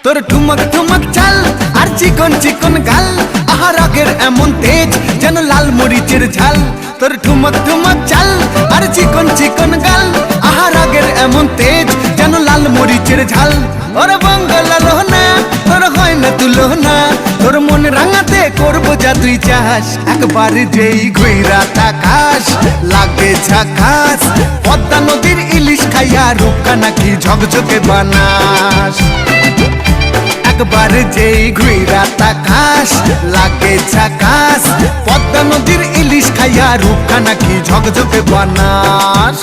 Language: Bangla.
তোর ঠুমক ঠুমক চাল আর চিকন চিকন গাল, আহা রাগের এমন তেজ যেন লাল মরিচের ঝাল। তোর ঠুমক ঠুমক চাল আর চিকন চিকন গাল, আহা রাগের এমন তেজ যেন লাল মরিচের ঝাল। ওরে বাঙ্গালা লোহনা তোর হয় না তুলনা, তোর মন রাঙাতে করবো যা তুই চাস। একবার যেই ঘুইরা তাকাস লাগে ঝাকাস, পদ্মা নদীর ইলিশ খাইয়া রূপকা নাকি ঝকঝকে বানাস। একবার যেই ঘুইরা তাকাস লাগে ঝাকাস, পদ্মা নদীর ইলিশ খাইয়া রূপকা নাকি ঝকঝকে বানাস।